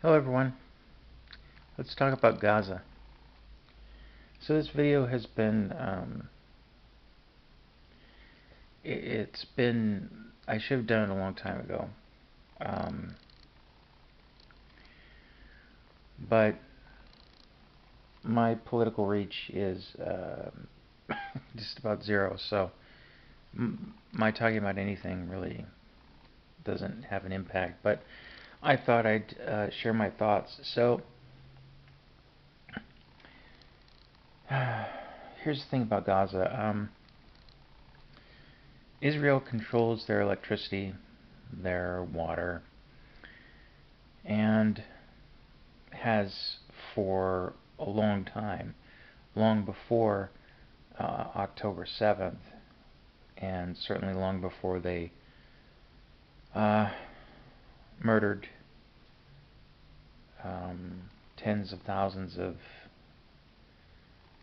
Hello everyone, let's talk about Gaza. So this video has been, I should have done it a long time ago, um, but my political reach is just about zero, so my talking about anything really doesn't have an impact, but I thought I'd share my thoughts. So here's the thing about Gaza. Israel controls their electricity, their water, and has for a long time, long before October 7th, and certainly long before they uh, murdered tens of thousands of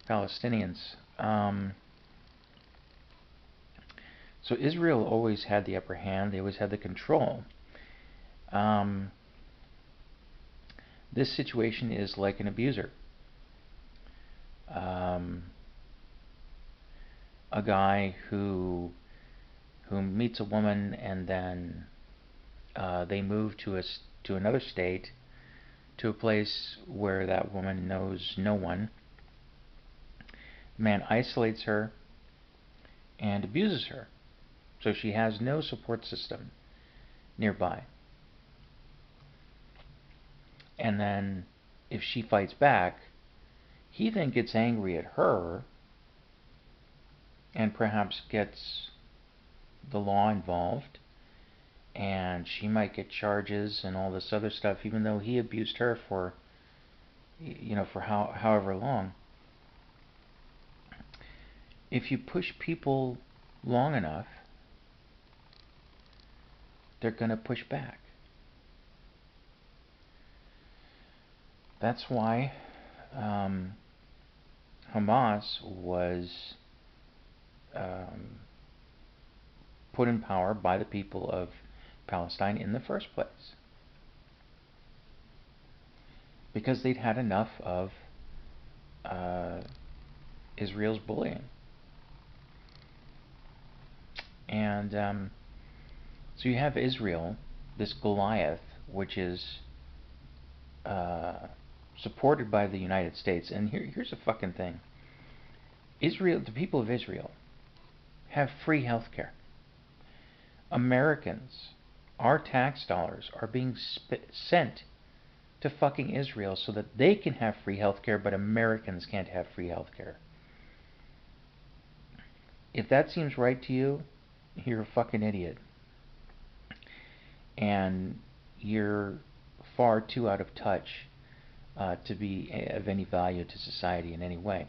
Palestinians. So Israel always had the upper hand. They always had the control. This situation is like an abuser. A guy who meets a woman and then they move to another state, to a place where that woman knows no one. Man isolates her and abuses her, so she has no support system nearby. And then if she fights back, he then gets angry at her and perhaps gets the law involved, and she might get charges and all this other stuff, even though he abused her for however long. If you push people long enough, they're going to push back. That's why Hamas was put in power by the people of Palestine in the first place, because they'd had enough of Israel's bullying. And so you have Israel, this Goliath, which is supported by the United States. And here's a fucking thing. Israel, the people of Israel, have free health care. Americans, our tax dollars are being sent to fucking Israel so that they can have free health care, but Americans can't have free health care. If that seems right to you, you're a fucking idiot. And you're far too out of touch to be of any value to society in any way.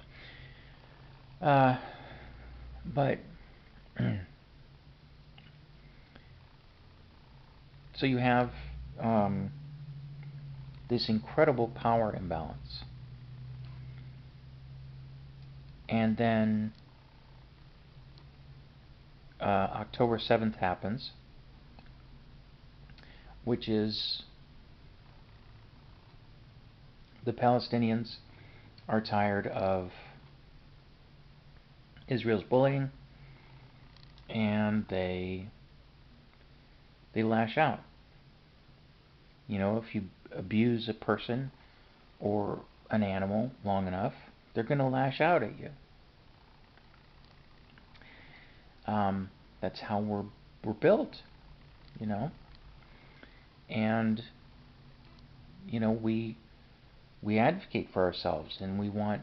But so you have this incredible power imbalance, and then October 7th happens, which is the Palestinians are tired of Israel's bullying, and they lash out. You know, if you abuse a person or an animal long enough, they're going to lash out at you. That's how we're built, you know. And you know, we advocate for ourselves, and we want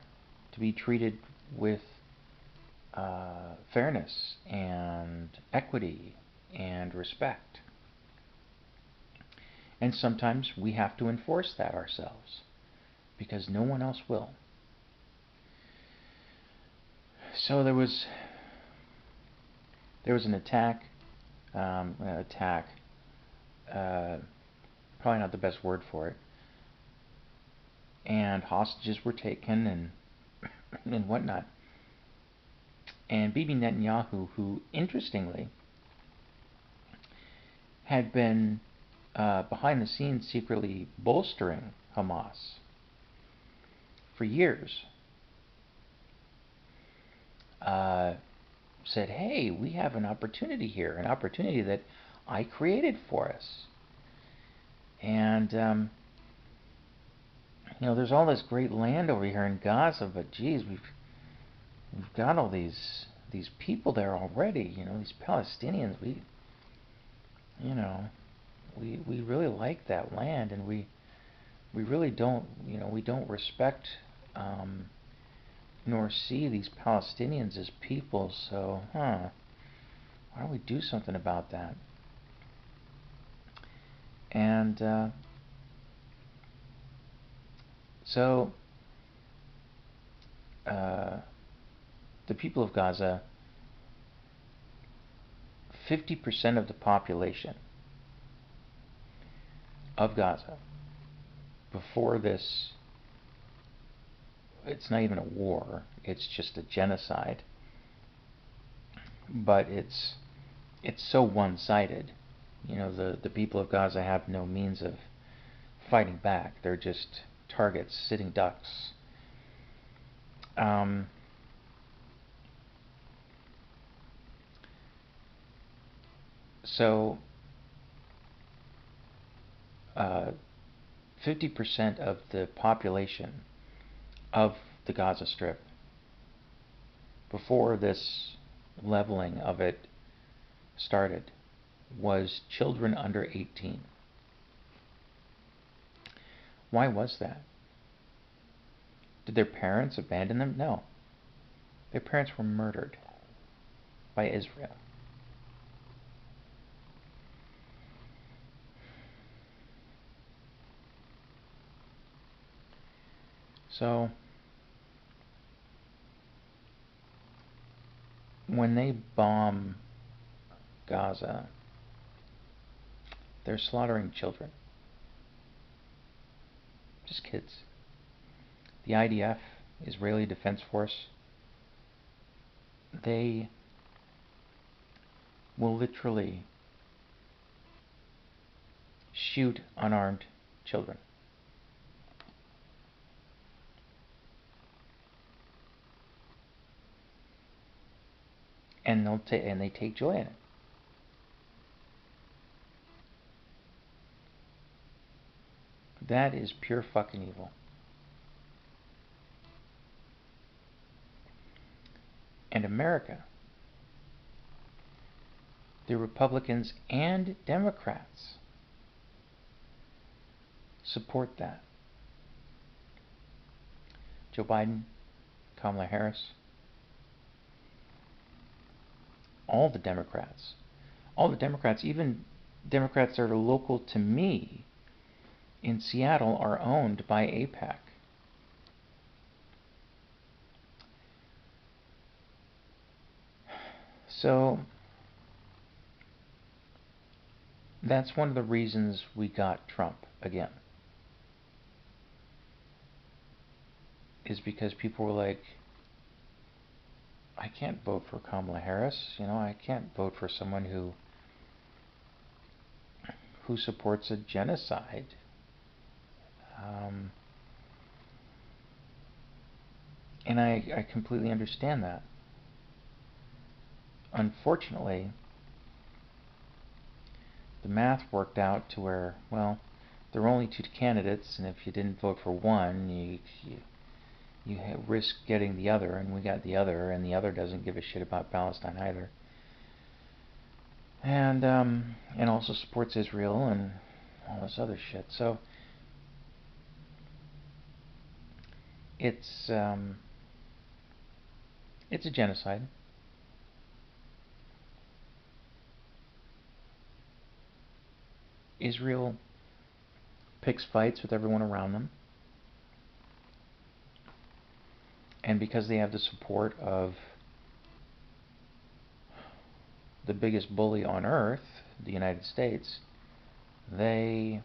to be treated with fairness and equity and respect. And sometimes we have to enforce that ourselves, because no one else will. So there was an attack, probably not the best word for it, and hostages were taken and whatnot. And Bibi Netanyahu, who interestingly had been behind the scenes secretly bolstering Hamas for years, said, hey, we have an opportunity here, an opportunity that I created for us. And, there's all this great land over here in Gaza, but geez, we've got all these people there already, these Palestinians. You know, we really like that land, and we really don't, we don't respect nor see these Palestinians as people. So, why don't we do something about that? And so the people of Gaza, 50% of the population of Gaza, before this, it's not even a war, it's just a genocide, but it's so one-sided. The people of Gaza have no means of fighting back. They're just targets, sitting ducks. So 50% of the population of the Gaza Strip, before this leveling of it started, was children under 18. Why was that? Did their parents abandon them? No. Their parents were murdered by Israel. So, when they bomb Gaza, they're slaughtering children. Just kids. The IDF, Israeli Defense Force, they will literally shoot unarmed children. And they take joy in it. That is pure fucking evil. And America, the Republicans and Democrats, support that. Joe Biden, Kamala Harris, all the Democrats, even Democrats that are local to me in Seattle, are owned by AIPAC. So that's one of the reasons we got Trump again, is because people were like, I can't vote for Kamala Harris. I can't vote for someone who supports a genocide. And I completely understand that. Unfortunately, the math worked out to where, well, there were only two candidates, and if you didn't vote for one, you risk getting the other, and we got the other, and the other doesn't give a shit about Palestine either, and also supports Israel and all this other shit. So it's a genocide. Israel picks fights with everyone around them, and because they have the support of the biggest bully on earth, the United States, they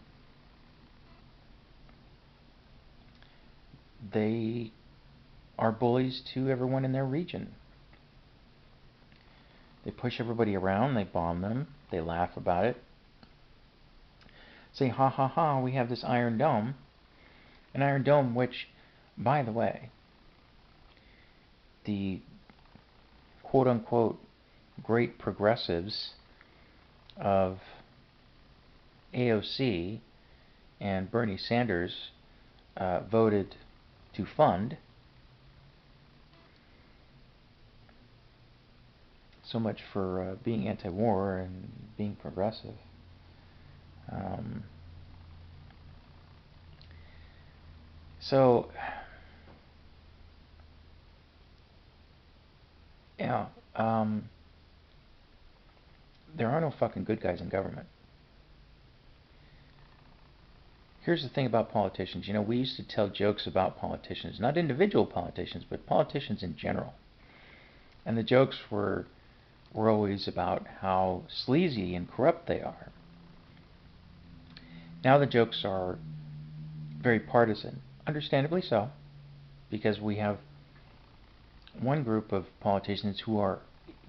are bullies to everyone in their region. They push everybody around, they bomb them, they laugh about it. say, ha ha ha, we have this Iron Dome. An Iron Dome which, by the way, the quote-unquote great progressives of AOC and Bernie Sanders voted to fund. So much for being anti-war and being progressive. So, yeah, there are no fucking good guys in government. Here's the thing about politicians. You know, we used to tell jokes about politicians, not individual politicians, but politicians in general. And the jokes were always about how sleazy and corrupt they are. Now the jokes are very partisan, understandably so, because we have one group of politicians who are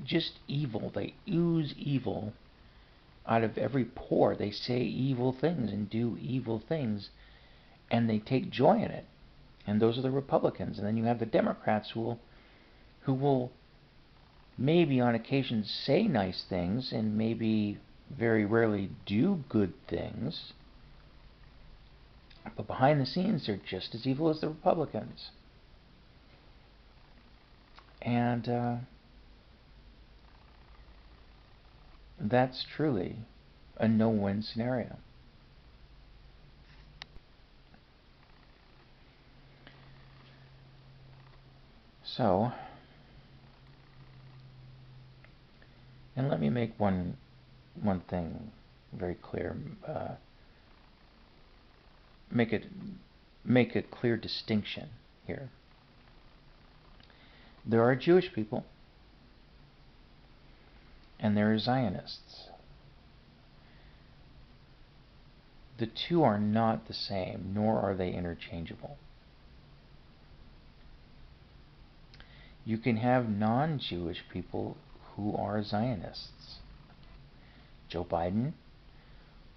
just evil. They ooze evil out of every pore. They say evil things and do evil things, and they take joy in it. And those are the Republicans. And then you have the Democrats who will maybe on occasion say nice things and maybe very rarely do good things, but behind the scenes they're just as evil as the Republicans. And that's truly a no-win scenario. So, and let me make one thing very clear. Make a clear distinction here. There are Jewish people and there are Zionists. The two are not the same, nor are they interchangeable. You can have non-Jewish people who are Zionists. Joe Biden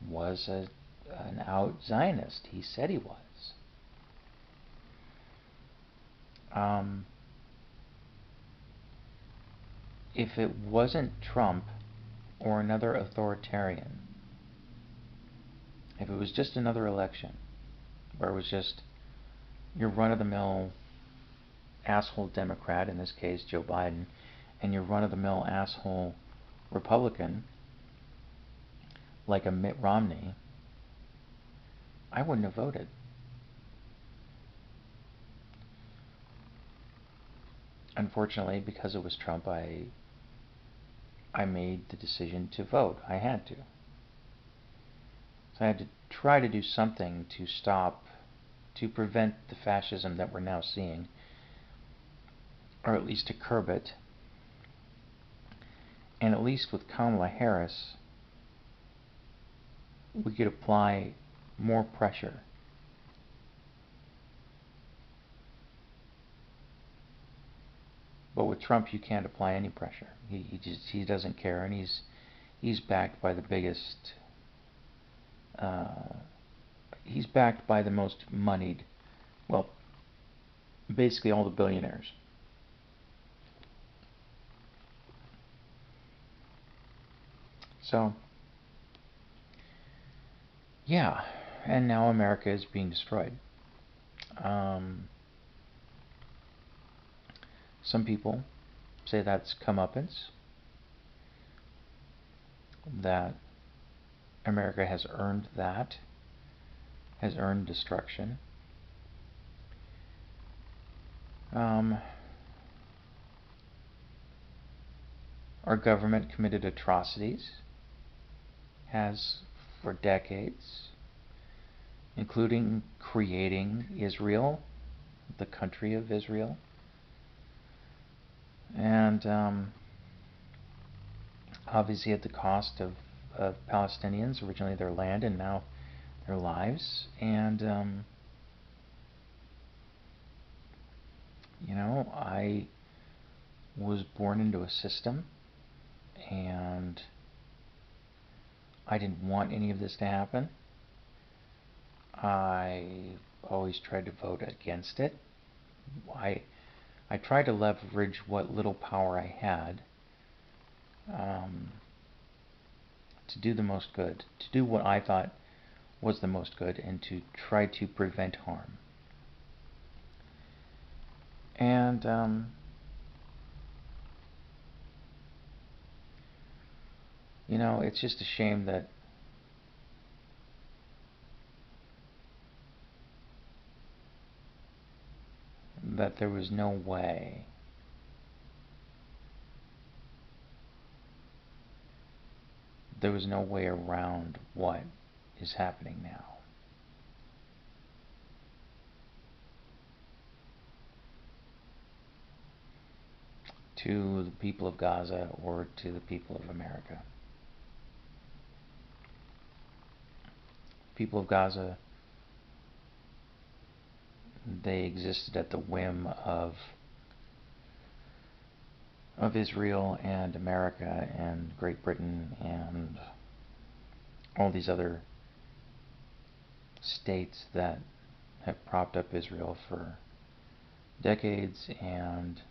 was an out Zionist. He said he was. If it wasn't Trump or another authoritarian, if it was just another election where it was just your run-of-the-mill asshole Democrat, in this case Joe Biden, and your run-of-the-mill asshole Republican like a Mitt Romney, I wouldn't have voted. Unfortunately, because it was Trump, I made the decision to vote. I had to. So I had to try to do something to stop, to prevent the fascism that we're now seeing, or at least to curb it. And at least with Kamala Harris, we could apply more pressure. But with Trump, you can't apply any pressure. He doesn't care, and he's backed by the biggest. He's backed by the most moneyed, well, basically all the billionaires. So, yeah, and now America is being destroyed. Some people say that's comeuppance, that America has earned that, has earned destruction. Our government committed atrocities, has for decades, including creating Israel, the country of Israel. And obviously at the cost of Palestinians, originally their land and now their lives. And you know, I was born into a system, and I didn't want any of this to happen. I always tried to vote against it. I I tried to leverage what little power I had um, to do the most good, to do what I thought was the most good, and to try to prevent harm. And it's just a shame that there was no way around what is happening now. To the people of Gaza or to the people of America. People of Gaza, they existed at the whim of Israel and America and Great Britain and all these other states that have propped up Israel for decades. And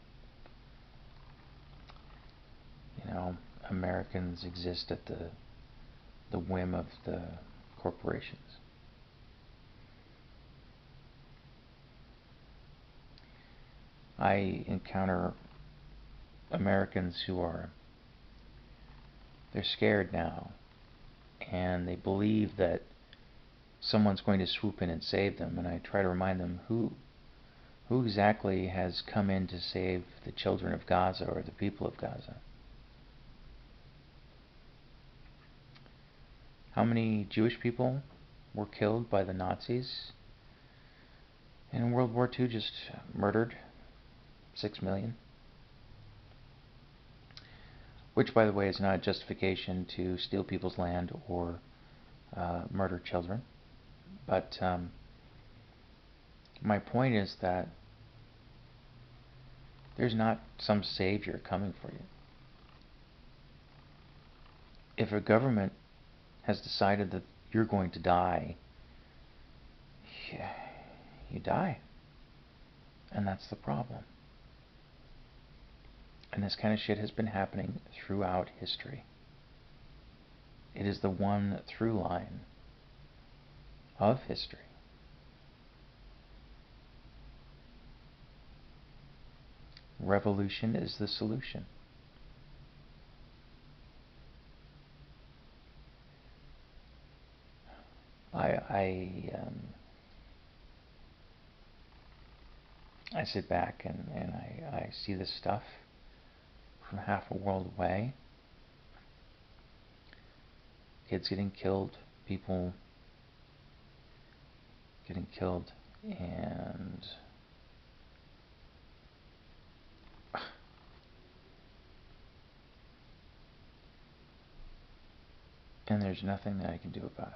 Americans exist at the whim of the corporations. I encounter Americans they're scared now, and they believe that someone's going to swoop in and save them. And I try to remind them, who exactly has come in to save the children of Gaza or the people of Gaza? How many Jewish people were killed by the Nazis in World War II? Just murdered 6 million. Which, by the way, is not a justification to steal people's land or murder children. But my point is that there's not some savior coming for you. If a government has decided that you're going to die, you die. And that's the problem. And this kind of shit has been happening throughout history. It is the one through line of history. Revolution is the solution. I sit back and I see this stuff from half a world away. Kids getting killed, people getting killed, and there's nothing that I can do about it.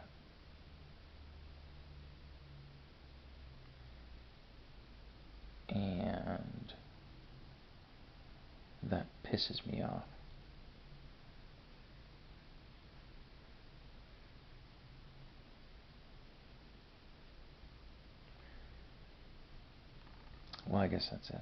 And that pisses me off. Well, I guess that's it.